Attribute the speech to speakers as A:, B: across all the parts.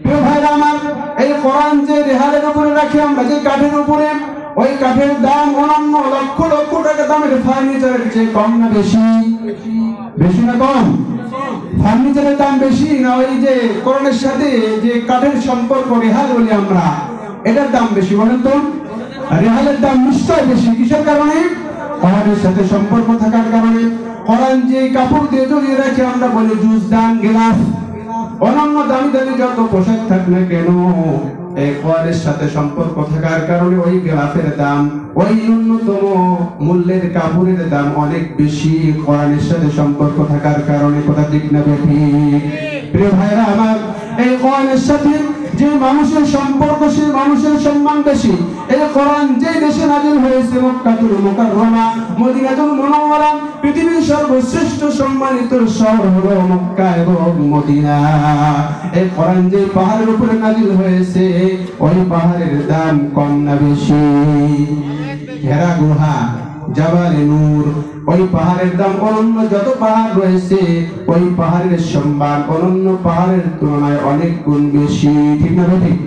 A: প্রিয় ভাইরা আমার, এই কোরআন যে রেহালের উপরে রাখি আমরা, যে কাঠের উপরে, ওই কাঠের দাম অনন্য লক্ষ লক্ষ টাকা দামের ফার্নিচারের চেয়ে কম না বেশি? বেশি না কম? ফার্নিচারের দাম বেশি না ওই যে কোরআনের সাথে যে কাঠের সম্পর্ক রেহাল বলি আমরা, এটার দাম বেশি? বলেন তো। রেহালের দাম নিশ্চয় বেশি। কিসের কারণে? কোরআনের সাথে সম্পর্ক থাকার কারণে। কোরআন যে কাপড় দিয়ে জড়িয়ে রাখে আমরা বলি জুজদান, গিলাফ, অনন্য দামি দামি যত পোশাক থাক না কেন, এই কোরআনের সাথে সম্পর্ক থাকার কারণে ওই গিলাফের দাম, ওই ন্যূনতম মূল্যের কাপড়ের দাম অনেক বেশি, কোরআনের সাথে সম্পর্ক থাকার কারণে। কথা ঠিক না ঠিক? প্রিয় ভাইরা আমার, এই কোরআনের সাথে যে মানুষের সম্পর্ক, সেই মানুষের সম্মান বেশি। এই কোরআন যে দেশে নাযিল হয়েছে, মক্কাতুল মুকাররমা, মদিনাতুল মুনাওয়ারা, পৃথিবীর সর্বশ্রেষ্ঠ সম্মানিত শহর হলো মক্কা এবং মদিনা। এই কোরআন যে পাহাড়ের উপরে নাযিল হয়েছে, ওই পাহাড়ের দাম কম না বেশি? হেরা গুহা, জাবালে নূর, ওই পাহাড়ের দাম অনন্য যত পাহাড় রয়েছে, ওই পাহাড়ের সম্মান অনন্য পাহাড়ের তুলনায় অনেক গুণ বেশি। ঠিক না ঠিক?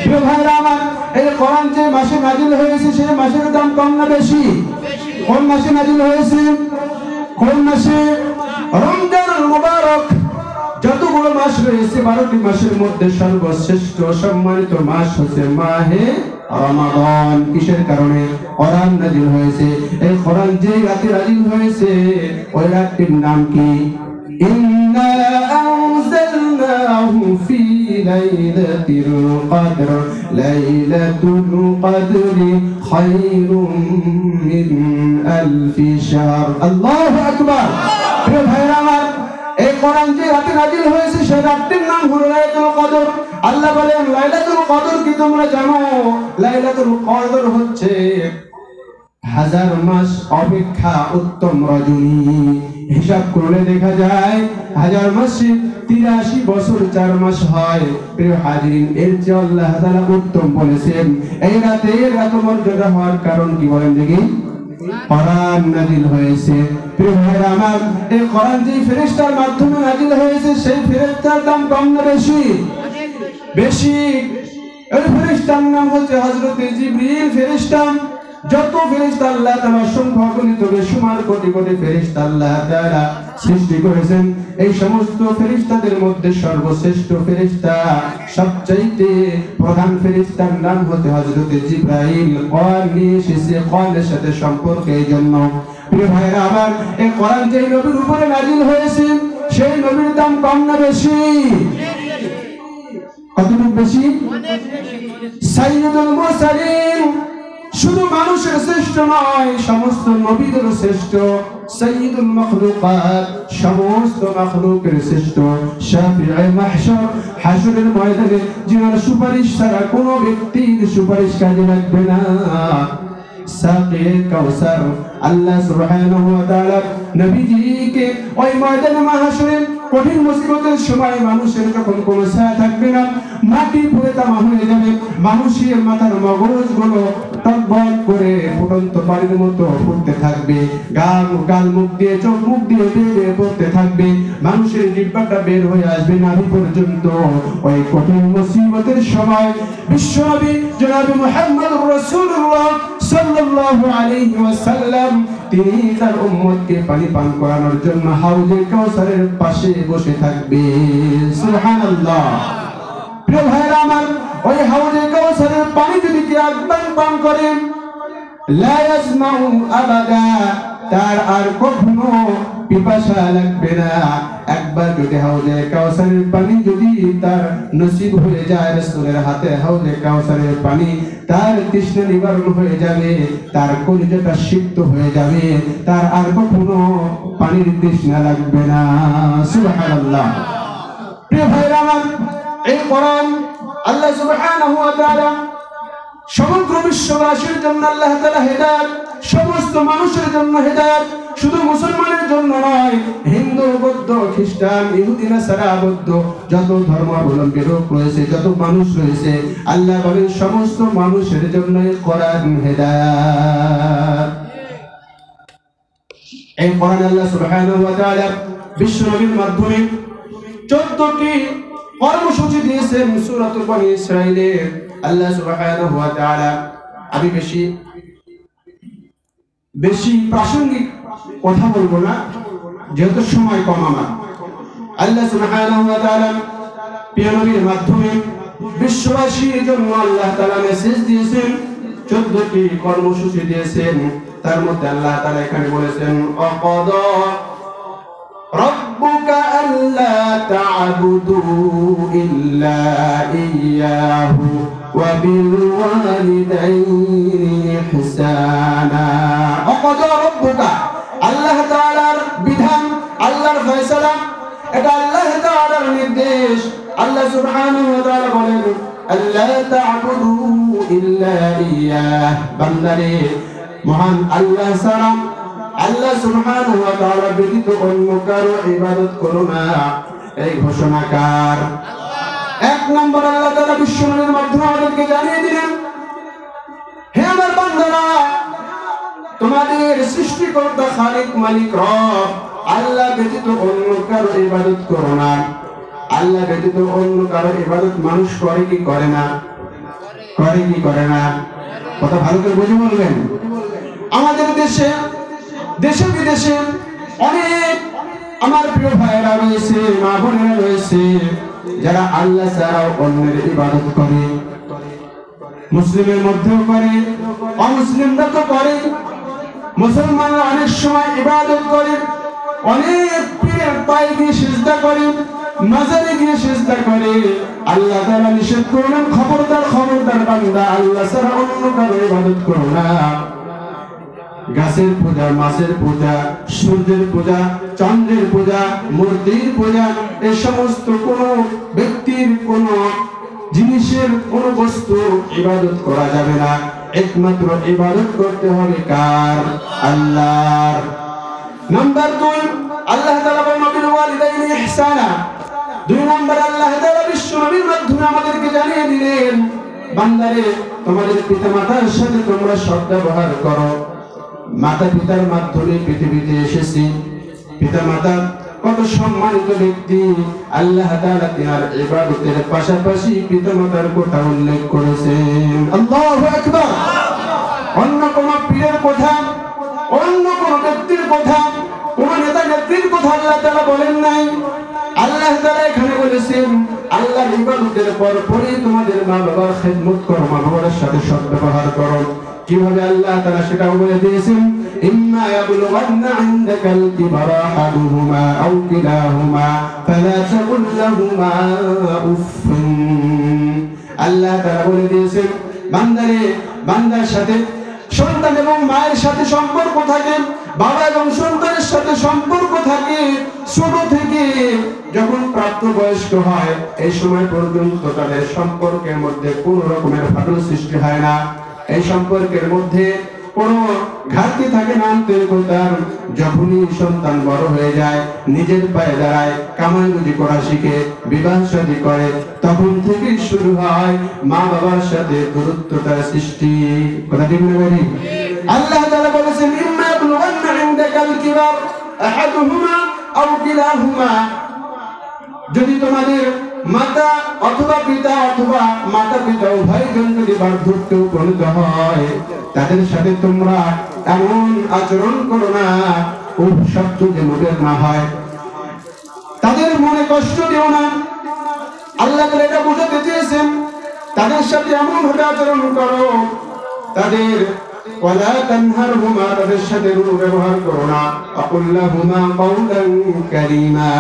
A: প্রিয় ভাইরা আমার, এই কোরআন যে মাসে নাযিল হয়েছে, সেই মাসের দাম কম না বেশি? কোন মাসে নাযিল হয়েছে? কোন মাসে? রমজানুল মুবারক। যতগুলো মাস রয়েছে 12টি মাসের মধ্যে সর্বশ্রেষ্ঠ সম্মানিত মাস হচ্ছে মাহে রমাদান। কিসের কারণে? কোরআন নাযিল হয়েছে। এই কোরআন যে রাতে নাযিল হয়েছে, ওই রাতটির নাম কি? ইন্না আনজালনাহু ফি লাইলাতিল কদর, লাইলাতুল কদরি খায়রুম মিন আলফি শাহর। আল্লাহু আকবার। প্রিয় ভাইরা আমার, এই কোরআন যে রাতে নাযিল হয়েছে, সেই রাতটির নাম হলো লাইলাতুল কদর। আল্লাহ বলেন, লাইলাতুল কদর কি তোমরা জানো? লাইলাতুল কদর হচ্ছে 1000 মাস অপেক্ষা উত্তম রজনী। হিসাব করলে দেখা যায় 1000 মাসে 83 বছর 4 মাস হয়। প্রিয় হাজিরিন, এর চেয়ে আল্লাহ তাআলা উত্তম বলেছেন। এই রাতের এত মর্যাদা হওয়ার কারণ কি বলেন দেখি? কোরআন নাযিল হয়েছে। প্রিয় ভাইরা আমার, এই কোরআন যে ফেরেশতার মাধ্যমে নাযিল হয়েছে, সেই ফেরেশতার দাম কম না বেশি? বেশি। এই ফেরেশতার নাম হচ্ছে হযরত জিবরিল ফেরেশতা। যত ফেরেশতা আল্লাহ তাআলা অসংখ্য অগণিত বেশুমার কোটি কোটি ফেরেশতা আল্লাহ তাআলা সৃষ্টি করেছেন, এই সমস্ত ফেরেশতাদের মধ্যে সর্বশ্রেষ্ঠ ফেরেশতা, সবচাইতে প্রধান ফেরেশতার নাম হচ্ছে হযরত জিবরাইল। কোরআন নিয়ে এসেছে কোরআনের সাথে সম্পর্ক। এই জন্য প্রিয় ভাইরা আমার, এই কোরআন যে নবীর উপরে নাযিল হয়েছে, সেই নবীর দাম কম না বেশি? কতটুকু বেশি? সাইয়্যিদুল মুরসালিন, শুধু মানুষের শ্রেষ্ঠ নয়, সমস্ত নবীদের শ্রেষ্ঠ। সাইয়্যিদুল মাখলুকাত, সমস্ত মাখলুকের শ্রেষ্ঠ। শাফিঈ মাহশর, হাশরের ময়দানে যিনার সুপারিশ ছাড়া কোনো ব্যক্তির সুপারিশ কাজে লাগবে না। সাকিয়ে কাউসার, আল্লাহ সুবহানাহু ওয়া তাআলা নবীজিকে ওই ময়দানে মাহশরে কঠিন মুসিবতের সময় মানুষের যখন কোনো ছায়া থাকবে না, মাটি পুড়ে তামা হয়ে যাবে, মানুষের মাথার মগজগুলো টকবক করে ফুটন্ত পানির মতো ফুটতে থাকবে, গাল মুখ দিয়ে চোখ মুখ দিয়ে বের পড়তে থাকবে, মানুষের জিহ্বাটা বের হয়ে আসবে নাভি পর্যন্ত। ওই কঠিন মুসিবতের সময় বিশ্বনবী জনাব মুহাম্মদুর রাসূলুল্লাহ সাল্লাল্লাহু আলাইহি ওয়াসাল্লাম তিনি তার উম্মতকে পানি পান করানোর জন্য হাউজে কাউসারের পাশে বসে থাকবে। সুবহানাল্লাহ। প্রিয় ভাইরা আমার, ওই হাউজে কাউসারের পানি যদি কেউ একবার পান করে, লা ইয়াজমাউ আবাদা, তার আর কখনো পিপাসা লাগবে না। একবার যদি হাউজে কাউসারের পানি যদি তার নসিব হয়ে যায়, রাসূলের হাতে হাউজে কাউসারের পানি, তার তৃষ্ণা নিবারণ হয়ে যাবে, তার কলিজাটা সিক্ত হয়ে যাবে, তার আর কখনো পানির তৃষ্ণা লাগবে না। সুবহানাল্লাহ। প্রিয় ভাইরা আমার, এই কোরআন আল্লাহ সুবহানাহু ওয়া তাআলা সমগ্র বিশ্ববাসীর জন্য আল্লাহ তাআলা হেদায়েত, সমস্ত মানুষের জন্য হেদায়েত, শুধু মুসলমানের জন্য নয়, হিন্দু, বৌদ্ধ, খ্রিস্টান, ইহুদি, নাসারা, বৌদ্ধ, যত ধর্মাবলম্বী লোক রয়েছে, যত মানুষ রয়েছে, আল্লাহ বলেন সমস্ত মানুষের জন্য কোরআন হেদায়েত। এই কোরআন আল্লাহ সুবহানাহু ওয়া তাআলা বিশ্বনবীর মাধ্যমে 14টি কর্মসূচি দিয়েছেন সূরাতুল বনী ইসরাঈলে। আল্লাহ সুবহানাহু ওয়া তাআলা, আমি বেশি প্রাসঙ্গিক কথা বলবো না, যেহেতু সময় কম আমার। আল্লাহ সুবহানাহু ওয়া তাআলা প্রিয় নবীর মাধ্যমে বিশ্ববাসীর জন্য আল্লাহ তাআলা মেসেজ দিয়েছেন, 14টি কর্মসূচি দিয়েছেন। তার মধ্যে আল্লাহ তাআলা এখানে বলেছেন, অকদা রাব্বুকা আল্লা তা'বুদু ইল্লা ইয়্যাহু ওয়া বিল ওয়ালিদাইনি ইহসানা। অকদা রাব্বুকা, আল্লাহ তাআলার বিধান, আল্লাহর ফয়সালা, এটা আল্লাহ তাআলার নির্দেশ। আল্লাহ সুবহানাহু ওয়া তাআলা বলেন, আল্লা তা'বুদু ইল্লা ইয়্যাহ, বান্দারে মহান আল্লাহ ছাড়া, আল্লাহ সুবহানাহু ওয়া তাআলা ব্যতীত অন্য কারো ইবাদত করো না। এই ঘোষণা কার? এক নম্বর আল্লাহ তাআলা বিশ্বনবীর মাধ্যমে আমাদেরকে জানিয়ে দিলেন, হে আমার বান্দারা, তোমাদের সৃষ্টিকর্তা খালিক মালিক রব আল্লাহ ব্যতীত অন্য কারো ইবাদত করো না। আল্লাহ ব্যতীত অন্য কারো ইবাদত মানুষ করে কি করে না? করে কি করে না? কথা ভালো করে বুঝে বলবেন। আমাদের দেশে বিদেশে অনেক আমার প্রিয় ভাইয়েরা রয়েছে, মা বোনেরা রয়েছে, যারা আল্লাহ ছাড়াও অন্যের ইবাদত করে। মুসলিমের মধ্যেও করে, অমুসলিমরা তো করে। মুসলমানরা অনেক সময় ইবাদত করে, অনেক পীরের পায়ে গিয়ে সিজদা করে, মাজারে গিয়ে সিজদা করে। আল্লাহ তাআলা নিষেধ করলেন, খবরদার খবরদার বান্দা, আল্লাহ ছাড়া অন্য কারো ইবাদত করো না। গাছের পূজা, মাছের পূজা, সূর্যের পূজা, চন্দ্রের পূজা, মূর্তির পূজা, এই সমস্ত কোন ব্যক্তির, কোন জিনিসের, কোন বস্তু ইবাদত করা যাবে না। একমাত্র ইবাদত করতে হবে কার? আল্লাহর। নাম্বার 2, আল্লাহ তাআলা বলেন বিল ওয়ালিদাইনি ইহসানা। 2 নম্বর আল্লাহ তাআলা বিশ্বনবীর মাধ্যমে আমাদেরকে জানিয়ে দিলেন, বান্দারে তোমাদের পিতামাতার সাথে তোমরা সৎ ব্যবহার করো। মাতা পিতার মাধ্যমে পৃথিবীতে এসেছি। পিতামাতা কত সম্মানিত ব্যক্তি, আল্লাহ তাআলা তার ইবাদতের পাশাপাশি পিতামাতার কথা উল্লেখ করেছেন। আল্লাহু আকবার। অন্য কোন পীরের কথা, অন্য কোন ব্যক্তির কথা, কোন নেতা নেত্রীর কথা আল্লাহ তাআলা বলেন নাই। আল্লাহ তাআলা এখানে বলেছেন, আল্লাহর ইবাদতের পরপরই তোমাদের মা বাবার খেদমত করো, মা বাবার সাথে সৎ ব্যবহার করো। কিভাবে আল্লাহ তাআলা সেটাও বলে দিয়েছেন, ইম্মা ইয়াবলুগান্না ইনদাকাল কিবারা আহাদুহুমা আও কিলাহুমা ফালা তাকুল লাহুমা উফফিন। আল্লাহ তাআলা বলে দিয়েছেন, বান্দারে, বান্দার সাথে সন্তান এবং মায়ের সাথে সম্পর্ক থাকে, বাবা এবং সন্তানের সাথে সম্পর্ক থাকে। ছোট থেকে যখন প্রাপ্তবয়স্ক হয়, এই সময় পর্যন্ত তাদের সম্পর্কের মধ্যে কোন রকমের ফাটল সৃষ্টি হয় না। এই সম্পর্কের মধ্যে কোনো ঘাটতি থাকে না, আন্তরিকতার। যখনই সন্তান বড় হয়ে যায়, নিজের পায়ে দাঁড়ায়, কামাই রুজি করা শিখে, বিবাহ শাদী করে, তখন থেকেই শুরু হয় মা বাবার সাথে দূরত্বতার সৃষ্টি। কথা ঠিক না ভাই? আল্লাহ তাআলা বলেছেন, ইম্মা ইয়াবলুগান্না ইনদাকাল কিবার আহাদুহুমা আও কিলাহুমা, যদি তোমাদের মাতা অথবা পিতা অথবা মাতা পিতা উভয়জন যদি বার্ধক্যে উপনীত হয়, তাদের সাথে তোমরা এমন আচরণ করো না, শব্দ যেন বের না হয়, তাদের মনে কষ্ট দিও না। আল্লাহ তাআলা এটা বোঝাতে চেয়েছেন, তাদের সাথে এমন ভাবে আচরণ করো, তাদের ওয়ালা তানহারহুমা, তাদের সাথে রূঢ় ব্যবহার করো না। আকুল লাহুমা কাওলান কারীমা,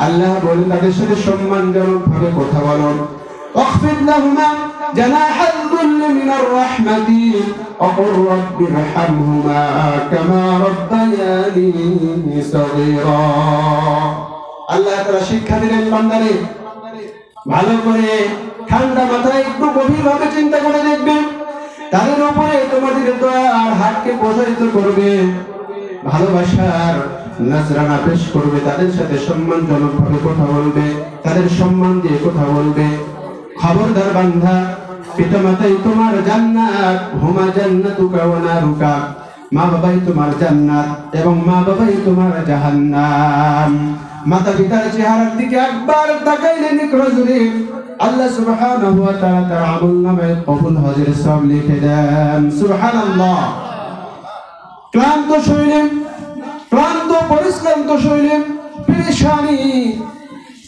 A: আল্লাহ বলেন তাদের সাথে সম্মানজনক ভাবে কথা বলো। ওয়াখফিদ লাহুমা জানাহাল যুল্লি মিনার রাহমাতি ওয়াকুর রাব্বিরহামহুমা কামা রাব্বায়ানি সাগীরা। আল্লাহ তাআলা শিক্ষা দিলেন, বান্দারে ভালো করে ঠান্ডা মাথায় একটু গভীরভাবে চিন্তা করে দেখবে, তাদের উপরে তোমাদের দয়ার হাতকে প্রসারিত করবে, ভালোবাসার নজরানা পেশ করবে, তাদের সাথে সম্মানজনক ভাবে কথা বলবে, তাদের সম্মান দিয়ে কথা বলবে। খবরদার বান্দা, পিতামাতাই তোমার জান্নাত, হুমা জান্নাতুকা ওয়া নারুকা, মা বাবাই তোমার জান্নাত এবং মা বাবাই তোমার জাহান্নাম। মাতা পিতার চেহারার দিকে একবার তাকাইলে নিকরজুরে আল্লাহ সুবহানাহু ওয়া তাআলা তার আমলনামায় কবুল হজের সওয়াব লিখে দেন। সুবহানাল্লাহ। ক্লান্ত শরীরে, ক্লান্ত পরিশ্রান্ত শরীরে, পেরেশানি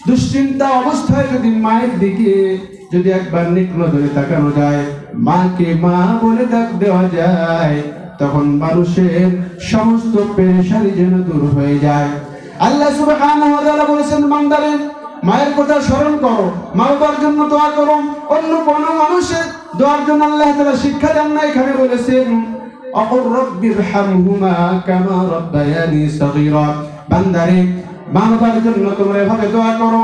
A: দুশ্চিন্তা অবস্থায় যদি মায়ের দিকে যদি একবার নিকরজুরে তাকানো যায়, মাকে মা বলে ডাক দেওয়া যায়, তখন মানুষের সমস্ত পেরেশানি যেন দূর হয়ে যায়। আল্লাহ সুবহানাহু ওয়া তাআলা বলেছেন, বান্দারে মায়ের কথা স্মরণ করো, মা বাবার জন্য দোয়া করো। অন্য কোনো মানুষের দোয়ার জন্য আল্লাহ তাআলা শিক্ষা দেন না, এখানে বলেছেন আকুর রাব্বিরহামহুমা কামা রাব্বায়ানি সগীরা। বান্দারে মা বাবার জন্য তোমরা এভাবে দোয়া করো,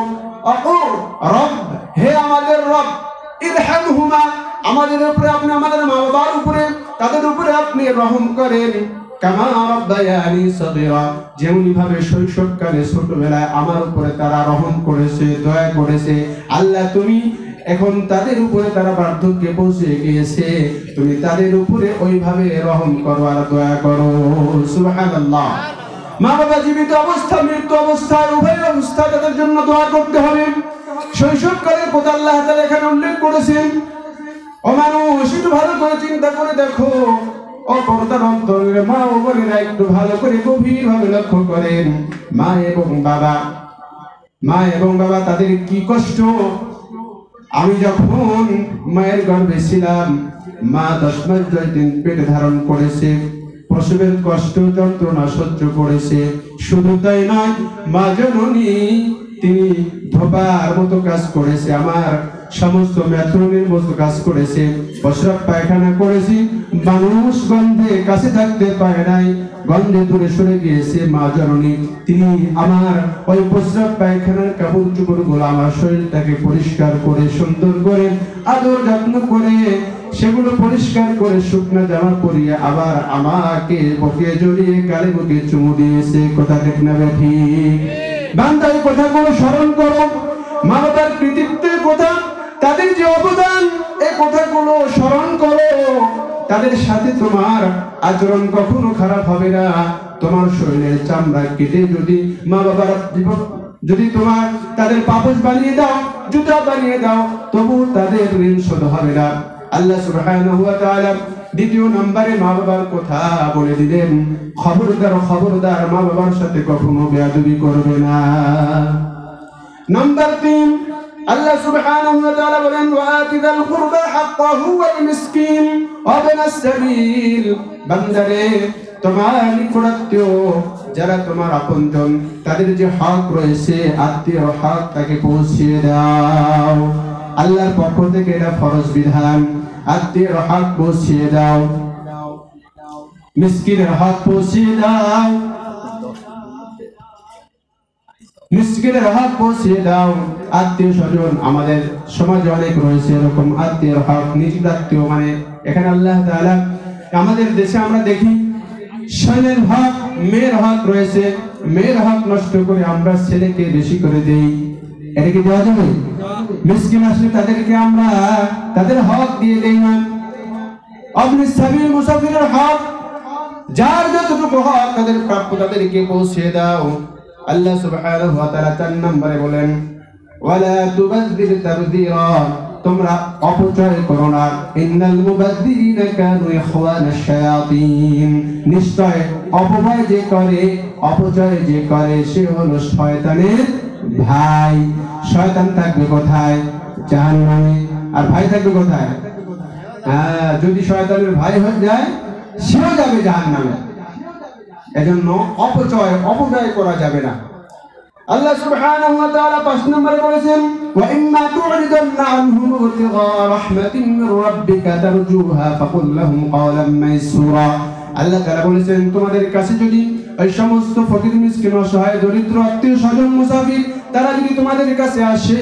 A: আকুর রব, হে আমাদের রব, ইরহামহুমা, আমাদের উপরে আপনি, আমাদের মা বাবার উপরে, তাদের উপরে আপনি রহম করেন, কামা রাব্বায়ানি সগীরা, যেমনি ভাবে শৈশবকালে ছোটবেলায় আমার উপরে তারা রহম করেছে, দয়া করেছে। আল্লাহ তুমি এখন তাদের উপরে, তারা বার্ধক্যে পৌঁছে গিয়েছে, তুমি তাদের উপরে ওইভাবে রহম করো আর দয়া করো। সুবহানাল্লাহ। মা বাবা জীবিত অবস্থা, মৃত্যু অবস্থায়, উভয় অবস্থায় তাদের জন্য দোয়া করতে হবে। শৈশবকালের কথা আল্লাহ তাআলা এখানে উল্লেখ করেছেন। ও মানুষ, একটু ভালো করে চিন্তা করে দেখো, অপরতার অন্তরের মা ও বোনেরা একটু ভালো করে গভীরভাবে লক্ষ্য করেন, মা এবং বাবা তাদের কি কষ্ট। আমি যখন মায়ের গর্ভে ছিলাম, মা 10 মাস 10 দিন পেট ধারণ করেছে, প্রসবের কষ্ট যন্ত্রণা সহ্য করেছে। শুধু তাই নয়, মা জননী তিনি ধোপার মতো কাজ করেছে, আমার সমস্ত মেথুনের মতো কাজ করেছে, প্রস্রাব পায়খানা করেছি, মানুষ গন্ধে কাছে থাকতে পারে নাই, গন্ধে দূরে সরে গিয়েছে মা জননী। তিনি আমার ওই প্রস্রাব পায়খানার কাপড় চোপড়গুলো আমার শরীরটাকে পরিষ্কার করে, সুন্দর করে, আদর যত্ন করে, সেগুলো পরিষ্কার করে শুকনা জামা পরিয়ে আবার আমাকে বুকে জড়িয়ে গালে বুকে চুমু দিয়েছে। কথা ঠিক না ঠিক? বান্দা এই কথাগুলো স্মরণ করো, মা বাবার কৃতিত্বের কথা, তাদের যে অবদান, এই কথাগুলো স্মরণ করো। তাদের সাথে তোমার আচরণ কখনো খারাপ হবে না। তোমার শরীরের চামড়া কেটে যদি মা বাবার যদি তোমার তাদের পাপোশ বানিয়ে দাও, জুতা বানিয়ে দাও, তবু তাদের ঋণ শোধ হবে না। আল্লাহ সুবহানাহু ওয়া তাআলা দ্বিতীয় নম্বরে মা বাবার কথা বলে দিলেন, খবরদার মা বাবার সাথে কখনো বেয়াদবি করবে না। নাম্বার 3, আল্লাহ সুবহানাহু ওয়া তাআলা বলেন, ওয়া আতিযাল কুরবা হাক্কাহু ওয়াল মিসকিন ওয়া ইবনাস সাবিল। বান্দারে তোমার নিকটাত্মীয় যারা তোমার আপনজন, তাদের যে হক রয়েছে, আত্মীয় হক, তাকে পৌঁছিয়ে দাও। আল্লাহর পক্ষ থেকে এটা ফরজ বিধান। আত্মীয়ের হক পৌঁছিয়ে দাও, মিসকিনের হক পৌঁছিয়ে দাও, মিসকিনের হক পৌঁছিয়ে দাও। আত্মীয় স্বজন আমাদের সমাজে অনেক রয়েছে এরকম আত্মীয়ের হক, নিজ আত্মীয়, মানে এখানে আল্লাহ তাআলা আমাদের দেশে আমরা দেখি ছেলের হক, মেয়ের হক রয়েছে, মেয়ের হক নষ্ট করে আমরা ছেলেকে বেশি করে দেই। এটা কি দেওয়া যাবে? মিসকিন আসলে তাদেরকে আমরা তাদের হক দিয়ে দেই না। ইবনে সাবিল, মুসাফিরের হক, যার যতটুকু হক তাদের প্রাপ্য, তাদেরকে পৌঁছে দাও। আল্লাহ সুবহানাহু ওয়া তাআলা 4 নম্বরে বলেন, ওয়ালা তুবাযযির তাবযীরা, তোমরা অপচয় করো না। ইন্নাল মুবাযযিরিনা কানু ইখওয়ানাশ শায়াতিন, নিশ্চয় অপচয় যে করে সে হলো শয়তানের ভাই। শয়তান থাকবে কোথায়? জাহান্নামে। আর ভাই থাকবে কোথায়? যদি শয়তানের ভাই হয়ে যায়, সেও যাবে জাহান্নামে। এজন্য অপচয় করা যাবে না। আল্লাহ সুবহানাহু ওয়া তাআলা 5 নম্বরে বলেছেন, ওয়া ইম্মা তু'রিদান্না আনহুম ইবতিগা রাহমাতিন মির রাব্বিকা তারজুহা ফাকুল লাহুম কওলাম মাইসুরা। আল্লাহ তাআলা বলেছেন, তোমাদের কাছে যদি ওই সমস্ত ফকির, মিসকিন, অসহায়, দরিদ্র, আত্মীয় স্বজন, মুসাফির, তারা যদি তোমাদের কাছে আসে,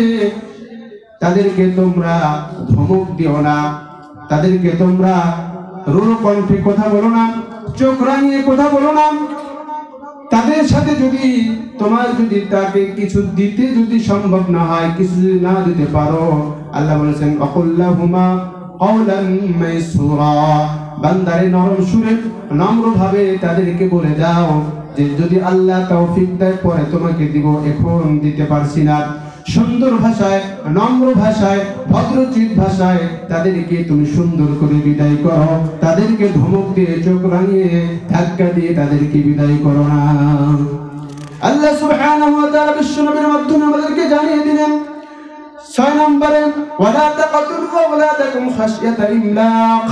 A: তাদেরকে তোমরা ধমক দিও না, তাদেরকে তোমরা রূঢ় কণ্ঠে কথা বলো না, চোখ রাঙিয়ে কথা বলো না। তাদের সাথে যদি তোমার তাকে কিছু দিতে যদি সম্ভব না হয়, কিছু যদি না দিতে পারো, আল্লাহ বলেছেন আকুল্লাহুমা কওলাম মাইসুরা, বান্দারে নরম সুরে, নম্রভাবে তাদেরকে বলে দাও, যে যদি আল্লাহ তৌফিক দেয় পরে তোমাকে দিব, এখন দিতে পারছি না। সুন্দর ভাষায়, নম্র ভাষায়, ভদ্রচিত ভাষায় তাদেরকে তুমি সুন্দর করে বিদায় করো। তাদেরকে ধমক দিয়ে, চোখ রাঙিয়ে, ধাক্কা দিয়ে তাদেরকে বিদায় করো না। আল্লাহ সুবহানাহু ওয়া তাআলা বিশ্বনবীর মাধ্যমে আমাদেরকে জানিয়ে দিলেন 6 নম্বরে, ওয়ালা তাকাতুলু আওলাদাকুম খাশিয়াতা ইমলাক।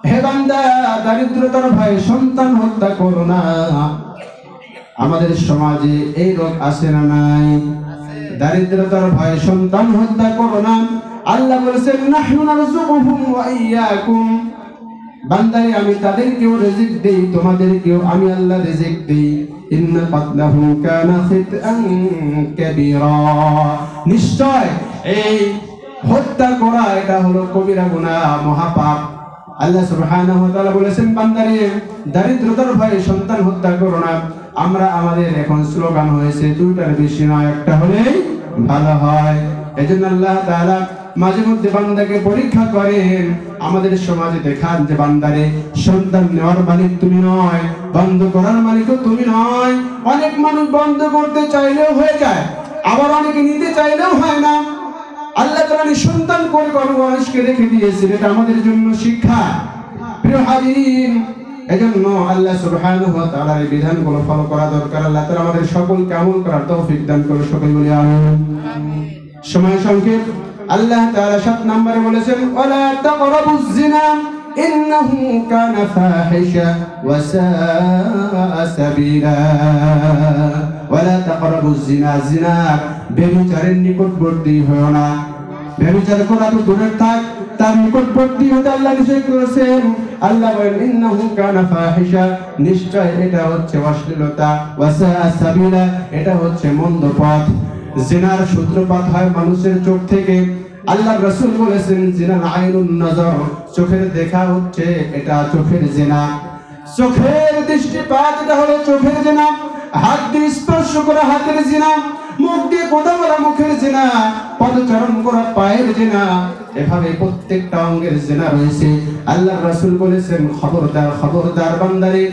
A: হে বান্দা, দারিদ্রতার ভয়ে সন্তান হত্যা করো না। আমাদের সমাজে এই রোগ আছে না নাই? দারিদ্রতার ভয়ে সন্তান হত্যা করো না। আল্লাহ বলেছেন, নাহনু নারযুকুহুম ওয়া ইয়্যাকুম। বান্দারে, আমি তাদেরকেও রিজিক দেই, তোমাদেরকেও আমি আল্লাহ রিজিক দেই। ইন্না কাতলাহু কানা খিতআন কাবীরা। নিশ্চয় এই হত্যা করা এটা হলো কবিরা গুনাহ, মহাপাপ। আল্লাহ সুবহানাহু ওয়া তাআলা বলেছেন, বান্দারে, দারিদ্রতার ভয়ে সন্তান হত্যা করো না। আমরা আমাদের এখন স্লোগান হয়েছে দুইটার বেশি নয়, একটা হলেই ভালো হয়। এজন্য আল্লাহ তাআলা মাঝে মধ্যে বান্দাকে পরীক্ষা করেন। আমাদের সমাজে দেখান যে বান্দারে, সন্তান নেওয়ার মালিক তুমি নয়, বন্ধ করার মালিকও তুমি নয়। অনেক মানুষ বন্ধ করতে চাইলেও হয়ে যায়, আবার অনেকে নিতে চাইলেও হয় না। আল্লাহ তাআলা নিঃসন্তান করে কোনো মানুষকে রেখে দিয়েছেন, এটা আমাদের জন্য শিক্ষা। প্রিয় হাজিরিন, এজন্য আল্লাহ সুবহানাহু ওয়া তাআলার এই বিধানগুলো ফলো করা দরকার। আল্লাহ তাআলা আমাদের সকলকে আমল করার তৌফিক দান করে, সকলে বলি আমিন। সময় সংক্ষেপ, আল্লাহ তাআলা 7 নম্বরে বলেছেন, ওয়ালা তাকরাবুজ জিনা ইন্নাহু কানা ফাহিশা ওয়া সাআ সাবিলা। ওয়ালা তাকরাবুজ জিনা, জিনা ব্যভিচারের নিকটবর্তী হয়ো না। ব্যভিচার করা তো দূরের থাক, তার নিকটবর্তী হতে আল্লাহ নিষেধ করেছেন। আল্লাহ বলেন, ইন্নাহু কানা ফাহিশা, নিশ্চয় এটা হচ্ছে অশ্লীলতা, ওয়া সাআ সাবিলা, এটা হচ্ছে মন্দ পথ। জিনার সূত্রপাত হয় মানুষের চোখ থেকে। আল্লাহ রাসূল বলেছেন, জিনার আইনুন নজর, চোখের দেখা হচ্ছে এটা চোখের জিনা। চোখের দৃষ্টিপাত এটা হলো চোখের জিনা। হাত দিয়ে স্পর্শ করা হাতের জিনা, মুখ দিয়ে কথা বলা মুখের জিনা, পদচারণ করা পায়ের জিনা। এভাবে প্রত্যেকটা অঙ্গের জিনা রয়েছে। আল্লাহ রাসূল বলেছেন, খবরদার খবরদার বান্দারে,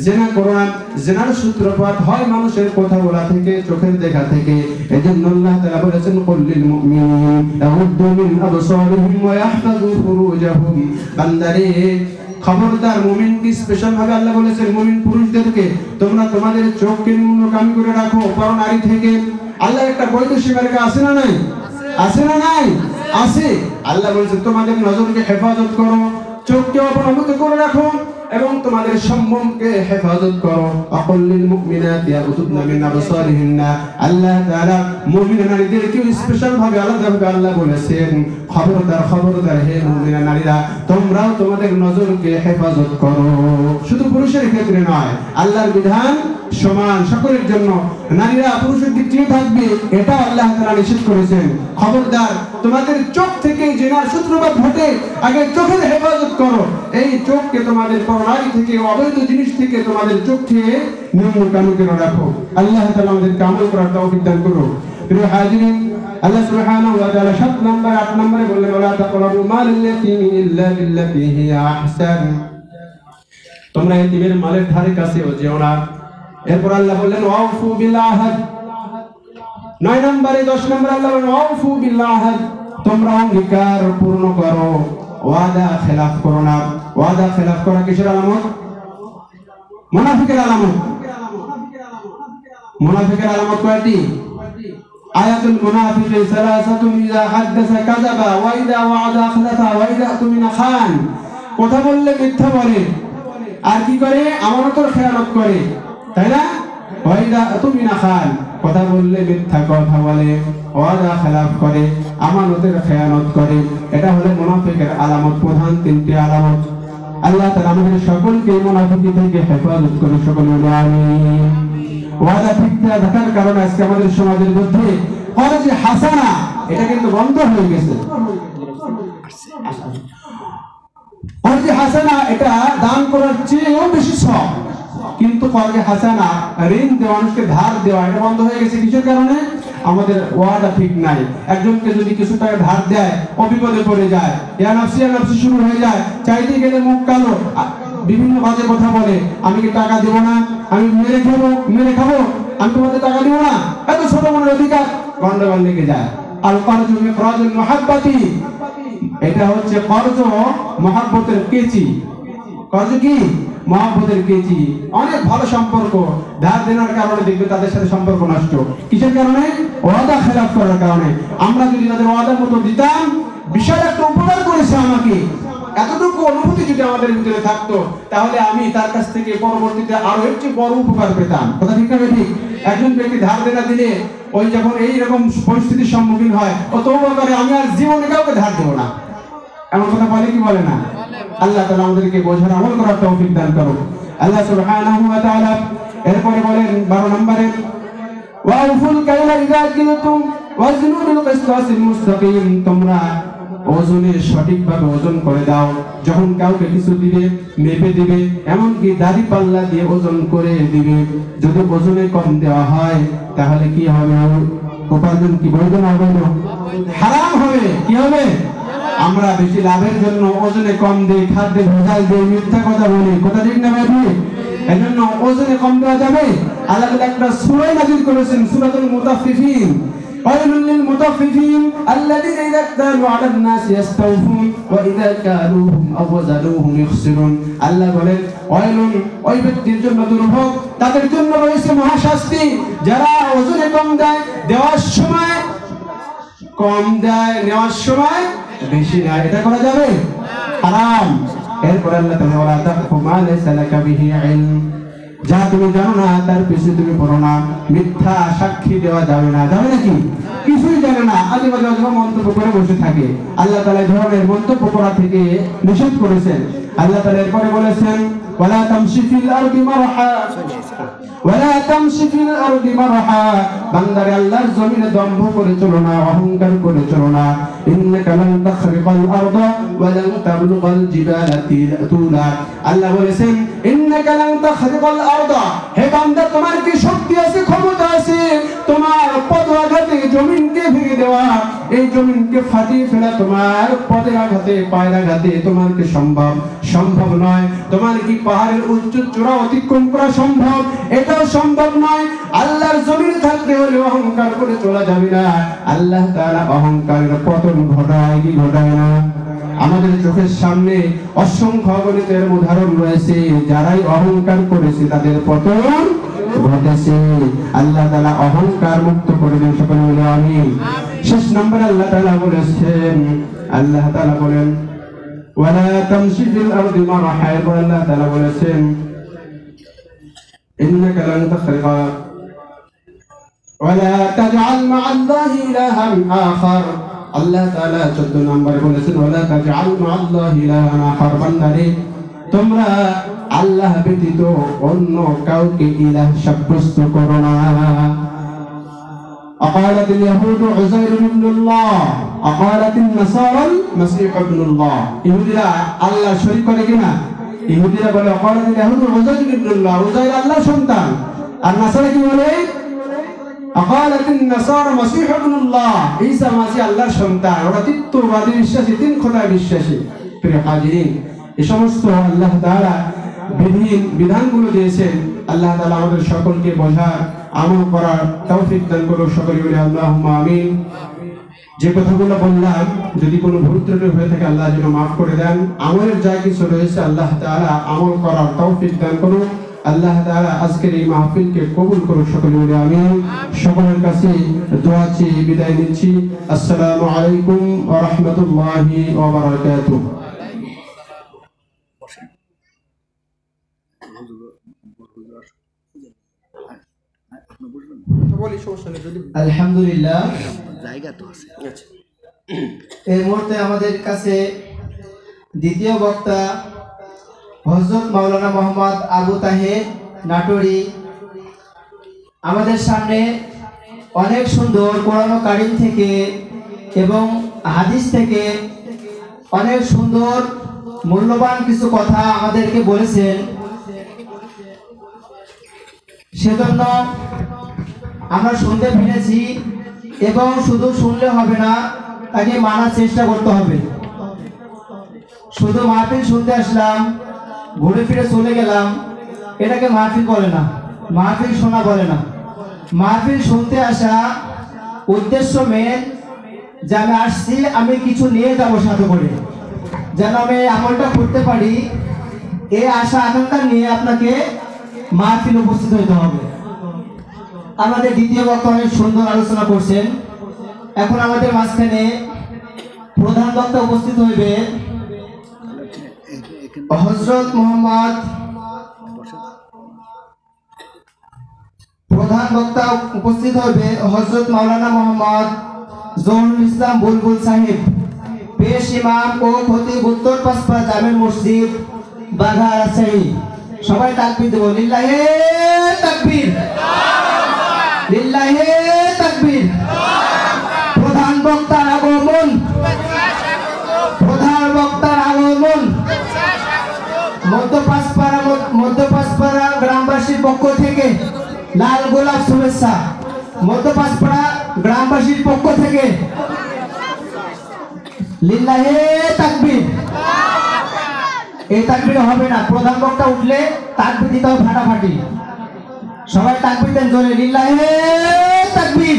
A: জিনা করো না। জিনার সূত্রপাত হয় মানুষের কথা বলা থেকে, চোখের দেখা থেকে। এজন্য আল্লাহ তাআলা বলেছেন, কুল্লিল মুমিনিনা ইয়াগুদ্দু মিন আবসারিহিম ওয়া ইয়াহফাযু ফুরুজাহুম। বান্দারে, খবরদার, মুমিনকে স্পেশাল ভাবে আল্লাহ বলেছেন, মুমিন পুরুষদেরকে তোমরা তোমাদের চোখকে ন্যূনগামী করে রাখো পরনারী থেকে। আল্লাহ একটা বৈধ সীমারেখা আছে না নাই? আছে না নাই? আছে। আল্লাহ বলেছেন, তোমাদের নজরকে হেফাজত করো, চোখকে অবনমিত করে রাখো এবং তোমাদের সম্মুখকে হেফাজত করো। আকুল্লিল মুমিনাতি ইয়াগুদ্দুনা মিন আবসারিহিন্না। আল্লাহ তাআলা মুমিনা নারীদেরকে স্পেশাল ভাবে আলাদাভাবে আল্লাহ বলেছেন, খবরদার খবরদার হে মুমিনা নারীরা, তোমরাও তোমাদের নজরকে হেফাজত করো। শুধু পুরুষের ক্ষেত্রে নয়, আল্লাহর বিধান সমান সকলের জন্য। নারীরা পুরুষের দিক থেকে থাকবে, এটা আল্লাহ তাআলা নিষেধ করেছেন। খবরদার, তোমাদের চোখ থেকে জিনার সূত্রপাত ঘটে, আগে চোখের হেফাজত করো। এই চোখকে তোমাদের পরনারী থেকে, অবৈধ জিনিস থেকে তোমাদের চোখকে ন্যূনগামী করে রাখো। আল্লাহ তাআলা আমাদেরকে আমল করার তৌফিক দান করুন। প্রিয় হাজিরিন, আল্লাহ সুবহানাহু ওয়া তাআলা 7 নম্বর 8 নম্বরে বললেন, ওয়ালা তাকরাবু মালাল ইয়াতীমি ইল্লা বিল্লাতি হিয়া আহসান। তোমরা এতিমের মালের ধারে কাছেও যেও না। এরপর আল্লাহ বললেন, ওয়াফু বিল আহাদ। 9 নম্বরে 10 নম্বরে আল্লাহ বললেন, ওয়াফু বিল আহাদ, তোমরা অঙ্গীকার পূর্ণ করো, ওয়াদা খেলাফ করো না। ওয়াদা খেলাফ করা কিসের আলামত? মুনাফিকের আলামত। মুনাফিকের আলামত কয়টি? আয়াতুল মুনাফিকি সালাসাতুন, ইযা হাদাসা কাযাবা ওয়া ইযা ওয়া'আদা আখলাফা ওয়া ইযা তুমিনা খান। কথা বললে মিথ্যা বলে, আর কি করে? আমানতের খেয়ানত করে, তাই না? ওয়া ইযা তুমিনা খান, কথা বললে মিথ্যা কথা বলে, ওয়াদা খেলাফ করে, আমানতের খেয়ানত করে। এটা হলো মুনাফিকের আলামত, প্রধান 3টি আলামত। আল্লাহ তাআলা আমাদের সকলকে মুনাফিকি থেকে হেফাজত করে, সকলে বলি আমিন। ওয়াদা মিথ্যা থাকার কারণে আজকে আমাদের সমাজের মধ্যে কর্জে হাসানা এটা কিন্তু বন্ধ হয়ে গেছে। কর্জে হাসানা এটা দান করার চেয়েও বেশি সওয়াব, কিন্তু কর্জে হাসানা, ঋণ দেওয়া, মানুষকে ধার দেওয়া, এটা বন্ধ হয়ে গেছে। কিসের কারণে? আমাদের ওয়াদা ঠিক নাই। একজনকে যদি কিছু টাকা ধার দেয়, অবিপদে পড়ে যায়, ইয়া নাফসি শুরু হয়ে যায়, চাইতে গেলে মুখ কালো, বিভিন্ন বাজে কথা বলে, আমি কি টাকা দেব না, আমি মেরে খাবো, আমি তোমাদের টাকা দেব না, এত ছোট মনের অধিকার, গন্ডগোল লেগে যায়। আল করজু মিকরাজুল মুহাব্বতি, এটা হচ্ছে কর্জ মহব্বতের কেচি। কর্জ কি? মহব্বতের কেচি। অনেক ভালো সম্পর্ক ধার দেনার কারণে দেখবে তাদের সাথে সম্পর্ক নষ্ট। কিসের কারণে? ওয়াদা খেলাফ করার কারণে। আমরা যদি তাদের ওয়াদার মতো দিতাম, বিশাল একটা উপকার করেছে আমাকে, এতটুকু অনুভূতি যদি আমাদের ভিতরে থাকতো, তাহলে আমি তার কাছ থেকে পরবর্তীতে আরো একটু বড় উপকার পেতাম। কথা ঠিক না ঠিক? একজন ব্যক্তি ধার দেনা দিলে ওই যখন এইরকম পরিস্থিতির সম্মুখীন হয়, ও তওবা করে আমি আর জীবনে কাউকে ধার দেব না, এমন কথা বলে কি বলে না? আল্লাহ তাআলা আমাদেরকে বোঝার আমল করার তৌফিক দান করুন। আল্লাহ সুবহানাহু ওয়া তাআলা এরপরে বলেন 12 নম্বরে, ওয়াউফুল কাইলা ইযা কিলতুম ওয়াজনু বিল কিসতাসিল মুস্তাকিম, তোমরা ওজনে সঠিকভাবে ওজন করে দাও। যখন কাউকে কিছু দিবে মেপে দিবে, এমনকি দাড়ি পাল্লা দিয়ে ওজন করে দিবে। যদি ওজনে কম দেওয়া হয় তাহলে কি হবে? উপার্জন কি বৈধ না অবৈধ? হারাম হবে। কি হবে? আমরা বেশি লাভের জন্য ওজনে কম দেই, খাদ্যে ভেজাল দেই, মিথ্যা কথা বলি। কথা ঠিক না ভাই? এজন্য ওজনে কম দেওয়া যাবে। আল্লাহ একটা সূরা নাযিল করেছেন, সূরাতুল মুতাফফিফিন। ওয়াইলুল লিল মুতাফফিফিন আল্লাযীনা ইযা ইক্তালু আলান নাসি ইস্তাওফুন ওয়া ইযা কালুহুম আও ওয়াজানুহুম ইখসিরুন। আল্লাহ বলেন ওয়াইলুন, ওই ব্যক্তির জন্য দুর্ভোগ, তাদের জন্য রয়েছে মহাশাস্তি যারা ওজনে কম দেয়, দেওয়ার সময় কম দেয়, নেওয়ার সময় বেশি নেয়। এটা করা যাবে? হারাম। এরপর আল্লাহ তাআলা ওয়ালা তাকফু মা লাইসা লাকা বিহি ইলম, যা তুমি জানো না তার পিছনে তুমি পড়ো না। মিথ্যা সাক্ষী দেওয়া যাবে না। যাবে নাকি? কিছুই জানে না, আজে বাজে মন্তব্য করে বসে থাকে। আল্লাহ তাআলা এই ধরনের মন্তব্য করা থেকে নিষেধ করেছেন। আল্লাহ তাআলা এরপরে বলেছেন, ওয়ালা তামশি ফিল আরদি মারহা ওয়ালা তামশি ফিল আরদি মারহা, বান্দারে আল্লাহর জমিনে দম্ভ করে চলো না, অহংকার করে চলো না। ইন্নাকা লান তাখরিকাল আরদা ওয়া লান তাবলুগাল জিবালা তুলা। আল্লাহ বলেছেন ইন্নাকা লান তাখরিকাল আরদা, হে বান্দা তোমার কি শক্তি আছে, ক্ষমতা আছে তোমার পদাঘাতে জমিনকে ভেঙে দেওয়া, এই জমিনকে ফাটিয়ে ফেলা তোমার পদের আঘাতে, পায়ের আঘাতে তোমার কি সম্ভব নয়? তোমার কি পাহাড়ের উচ্চ চূড়া অতিক্রম করা সম্ভব? এটাও সম্ভব নয়। আল্লাহর জমিনে থাকতে হলে অহংকার করে চলা যাবে না। আল্লাহ তাআলা অহংকারের পতন ঘটায় কি ঘটায় না? আমাদের চোখের সামনে অসংখ্য অগণিতের উদাহরণ রয়েছে, যারাই অহংকার করেছে তাদের পতন ঘটেছে। আল্লাহ তাআলা অহংকার মুক্ত করে দেন, সকলে বলে আমিন। শেষ নম্বরে আল্লাহ তাআলা বলেছেন, আল্লাহ তাআলা বলেন ওয়ালা তামশি ফিল আরদি মারহা, আল্লাহ তাআলা বলেছেন ইন্নাকা লান তাখরিকা ওয়ালা তাজআল মা'আল্লাহি ইলাহান আখার। আল্লাহ তাআলা 14 নম্বরে বলেছেন ওয়ালা তাজআল মা'আল্লাহি ইলাহান আখার, বান্দারে তোমরা আল্লাহ ব্যতীত অন্য কাউকে ইলাহ সাব্যস্ত করো না। أقالت اليهود عزير ابن الله أقالت النصارى المسيح ابن الله। ইহুদিরা আল্লাহ শরীক করে কিনা? ইহুদিরা বলে أقالت اليهود عزير ابن الله, উযাইর আল্লাহর সন্তান। আর নাসারা কি বলে? أقالت النصارى المسيح ابن الله, ঈসা মাসিহ আল্লাহর সন্তান। ওরা তিত্ববাদী বিশ্বাসী, তিন খোদায় বিশ্বাসী। প্রিয় হাজিরিন, এই সমস্ত আল্লাহ তাআলা বিধানগুলো দিয়েছেন। আল্লাহ তাআলা আমাদের সকলকে বোঝার, আমল করার তৌফিক দান করুন। সকলে বলি আল্লাহুম্মা আমিন। যে কথাগুলো বললাম যদি কোনো ভুল ত্রুটি হয়ে থাকে আল্লাহ যেন মাফ করে দেন। আমলের যা কিছু রয়েছে আল্লাহ তাআলা আমল করার তৌফিক দান করুন। আল্লাহ তাআলা আজকের এই মাহফিলকে কবুল করুন। সকলে বলি আমিন। সকলের কাছে দোয়া চেয়ে বিদায় নিচ্ছি। আসসালামু আলাইকুম ওয়া রাহমাতুল্লাহি ওয়া বারাকাতুহু।
B: আলহামদুলিল্লাহ, এই মুহূর্তে আমাদের কাছে দ্বিতীয় বক্তা হযরত মাওলানা মোহাম্মদ আবু তাহের নাটোরি আমাদের সামনে অনেক সুন্দর কোরআন কারীম থেকে এবং হাদিস থেকে অনেক সুন্দর মূল্যবান কিছু কথা আমাদেরকে বলেছেন। সেজন্য আমরা শুনতে পেরেছি এবং শুধু শুনলে হবে না, তাকে মানার চেষ্টা করতে হবে। শুধু মাহফিল শুনতে আসলাম ঘুরে ফিরে চলে গেলাম, এটাকে মাহফিল বলে না, মাহফিল শোনা বলে না। মাহফিল শুনতে আসা উদ্দেশ্য মেন যে আমি আসছি, আমি কিছু নিয়ে যাবো সাথে করে, যেন আমি আমলটা করতে পারি। এই আশা আকাঙ্ক্ষা নিয়ে আপনাকে মাহফিল উপস্থিত হতে হবে। আমাদের দ্বিতীয় বক্তা অনেক সুন্দর আলোচনা করছেন। এখন আমাদের মাঝখানে প্রধান বক্তা উপস্থিত হইবে হযরত মুহাম্মদ। প্রধান বক্তা উপস্থিত হবে হযরত মাওলানা মোহাম্মদ জহুরুল ইসলাম বুলবুল সাহেব, পেশ ইমাম ও খতিব উত্তর পাঁচপাড়া জামে মসজিদ বাঘা রাজশাহী। সবাই তাকবীর দেব, লিল্লাহে তাকবীর, লিল্লাহে তাকবীর। প্রধান বক্তার আগমন, প্রধান বক্তার আগমন। মধ্য পাঁচপাড়া গ্রামবাসীর পক্ষ থেকে লাল গোলাপ শুভেচ্ছা। মধ্য পাঁচপাড়া গ্রামবাসীর পক্ষ থেকে লিল্লাহে তাকবীর। এই তাকবীর হবে না, প্রধান বক্তা উঠলে তাকবীর দিতে হবে ফাটাফাটি। সবাই তাকবীর দেন জোরে, লিল্লাহে তাকবীর,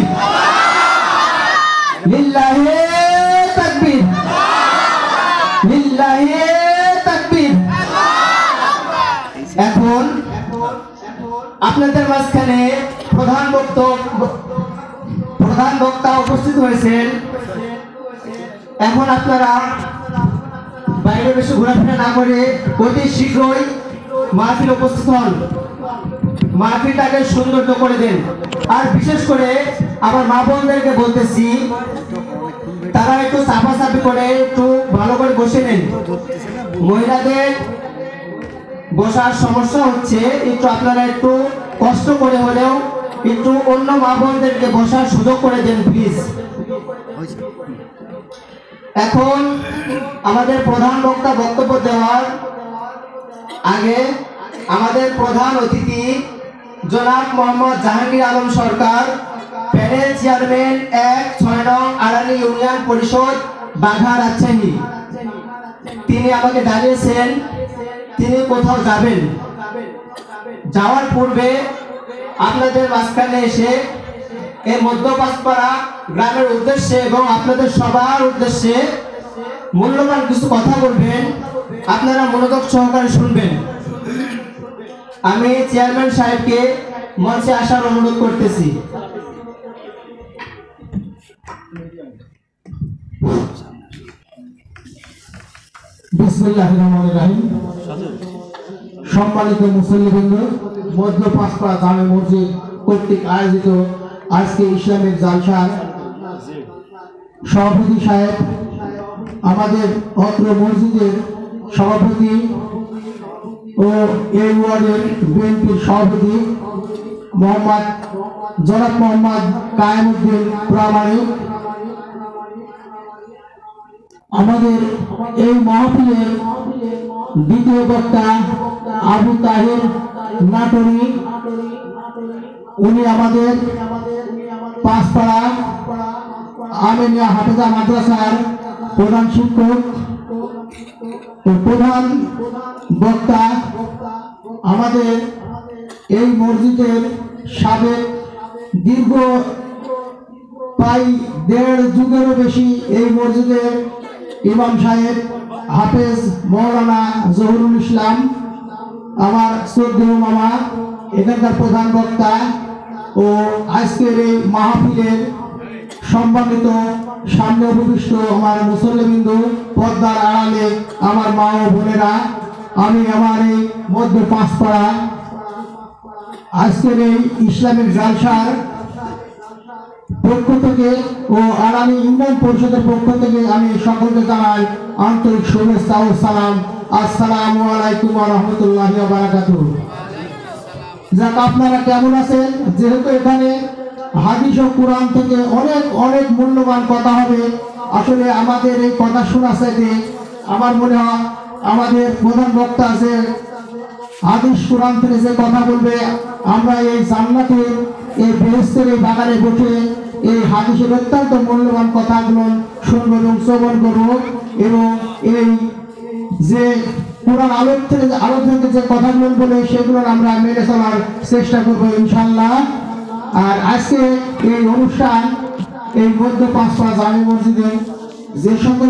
B: লিল্লাহে তাকবীর, লিল্লাহে তাকবীর। এখন আপনাদের মাঝখানে প্রধান বক্তা উপস্থিত হয়েছেন। এখন আপনারা বাইরে বেশি ঘোরাফেরা না করে অতি শীঘ্রই মাহফিল উপস্থিত হন, মাহফিলটাকে সৌন্দর্য করে দেন। আর বিশেষ করে আমার মা বোনদেরকে বলতেছি, তারা একটু চাপাচাপি করে একটু ভালো করে বসে নেন। মহিলাদের বসার সমস্যা হচ্ছে, একটু আপনারা একটু কষ্ট করে হলেও একটু অন্য মা বোনদেরকে বসার সুযোগ করে দেন প্লিজ। এখন আমাদের প্রধান বক্তা বক্তব্য দেওয়ার আগে আমাদের প্রধান অতিথি জনাব মোহাম্মদ জাহাঙ্গীর আলম সরকার, প্যানেল চেয়ারম্যান ১-৬ নং আড়ানি ইউনিয়ন পরিষদ বাঘা রাজশাহী, তিনি আমাকে জানিয়েছেন তিনি কোথাও যাবেন। যাওয়ার পূর্বে আপনাদের মাঝখানে এসে এই মধ্য পাঁচপাড়া গ্রামের উদ্দেশ্যে এবং আপনাদের সবার উদ্দেশ্যে মূল্যবান কিছু কথা বলবেন, আপনারা মনোযোগ সহকারে শুনবেন। আমি চেয়ারম্যান সাহেবকে মঞ্চে আসার অনুরোধ করতেছি।
C: বিসমিল্লাহির রহমানির রহিম। সম্মানিত মুসল্লিবৃন্দ, মধ্য পাঁচপাড়া জামে মসজিদ কর্তৃক আয়োজিত আজকে ইসলামিক জালসার সভাপতি সাহেব, আমাদের অত্র মসজিদের সভাপতি ও এই ওয়ার্ডের বিএনপির সভাপতি জনাব মোহাম্মদ কায়েমউদ্দিন প্রামাণিক, আমাদের এই মাহফিলের দ্বিতীয় বক্তা আবু তাহের নাটোরি, উনি আমাদের পাঁচপাড়া আমিনিয়া হাফেজা মাদ্রাসার প্রধান শিক্ষক ও প্রধান বক্তা, আমাদের এই মসজিদের সাবেক দীর্ঘ প্রায় ১.৫ যুগেরও বেশি এই মসজিদের ইমাম সাহেব হাফেজ মাওলানা জহুরুল ইসলাম, আমার শ্রদ্ধেয় মামা, এখানকার প্রধান বক্তা ও আজকের এই মাহফিলের সম্মানিত সামনে উপবিষ্ট আমার মুসল্লিবৃন্দ, পর্দার আড়ালে আমার মা ও বোনেরা, আমি আমার এই মধ্য পাঁচপাড়া আজকের এই ইসলামিক জালসার পক্ষ থেকে ও আগামী ইউনিয়ন পরিষদের পক্ষ থেকে আমি সকলকে জানাই আন্তরিক শুভেচ্ছা ও সালাম। আসসালামু আলাইকুম ওয়া রাহমাতুল্লাহি ওয়া বারাকাতুহু। যাক, আপনারা কেমন আছেন? যেহেতু এখানে হাদিস ও কোরআন থেকে অনেক অনেক মূল্যবান কথা হবে, আসলে আমাদের এই কথা শোনা চাইতে আমার মনে হয় আমাদের প্রধান বক্তা আছে হাদিস কোরআন থেকে যে কথা বলবে, আমরা এই জান্নাতের এই বেহেশতের এই বাগানে বসে এই হাদিসের অত্যন্ত মূল্যবান কথাগুলো শুনবো এবং শ্রবণ করবো। এবং এই যে কোরআন আলো থেকে যে কথাগুলো বলে সেগুলো আমরা মেনে চলার চেষ্টা করবো ইনশাল্লাহ। আর আজকে এই অনুষ্ঠান এই মধ্য পাঁচপা জামে মসজিদে যে সকল